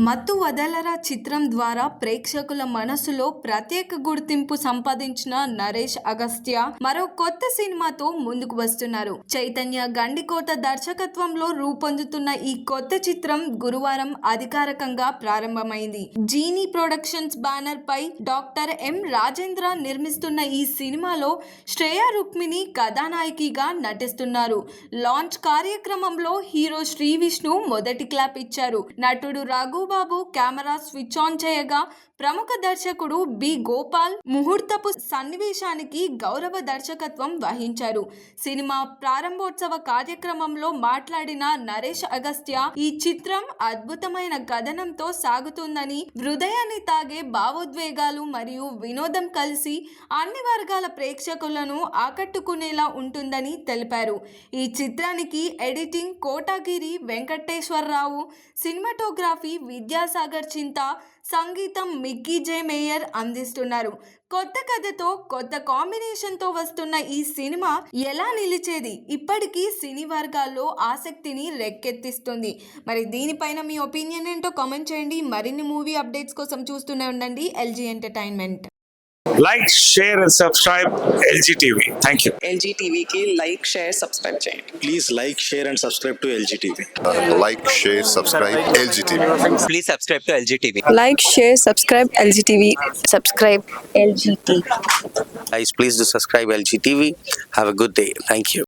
మత్తు వదలరా చిత్రం ద్వారా ప్రేక్షకుల మనసులో ప్రత్యేక గుర్తింపు సంపాదించిన నరేష్ అగస్త్య మరో కొత్త సినిమాతో ముందుకు వస్తున్నారు. చైతన్య గండికోట దర్శకత్వంలో రూపొందుతున్న ఈ కొత్త చిత్రం గురువారం అధికారికంగా ప్రారంభమైంది. జీనీ ప్రొడక్షన్స్ బ్యానర్ పై డాక్టర్ ఎం రాజేంద్ర నిర్మిస్తున్న ఈ సినిమాలో శ్రేయ రుక్మిణి కథానాయికగా నటిస్తున్నారు. లాంచ్ కార్యక్రమంలో హీరో శ్రీ విష్ణు మొదటి క్లాప్ ఇచ్చారు. నటుడు రఘుబాబు కెమెరా స్విచ్ ఆన్ చేయగా ప్రముఖ దర్శకుడు బి గోపాల్ ముహూర్తపు సన్నివేశానికి గౌరవ దర్శకత్వం వహించారు. సినిమా ప్రారంభోత్సవ కార్యక్రమంలో మాట్లాడిన నరేష్ అగస్త్య ఈ చిత్రం అద్భుతమైన కథనంతో సాగుతుందని, హృదయాన్ని తాగే భావోద్వేగాలు మరియు వినోదం కలిసి అన్ని వర్గాల ప్రేక్షకులను ఆకట్టుకునేలా ఉంటుందని తెలిపారు. ఈ చిత్రానికి ఎడిటింగ్ కోటగిరి వెంకటేశ్వరరావు, సినిమాటోగ్రఫీ విద్యాసాగర్ చింత, సంగీతం మిక్కీ జే మేయర్ అందిస్తున్నారు. కొత్త కథతో కొత్త కాంబినేషన్తో వస్తున్న ఈ సినిమా ఎలా నిలిచేది ఇప్పటికీ సినీ వర్గాల్లో ఆసక్తిని రేకెత్తిస్తుంది. మరి దీనిపైన మీ ఒపీనియన్ ఏంటో కామెంట్ చేయండి. మరిన్ని మూవీ అప్డేట్స్ కోసం చూస్తూనే ఉండండి LG entertainment. Like, share and subscribe LG TV. Thank you. LG TV की like, share, subscribe చేయండి. Please like, share and subscribe to LG TV. Like, share, subscribe LG TV. Please subscribe to LG TV. Like, share, subscribe LG TV. Subscribe LG TV. Guys, please do subscribe LG TV. Have a good day. Thank you.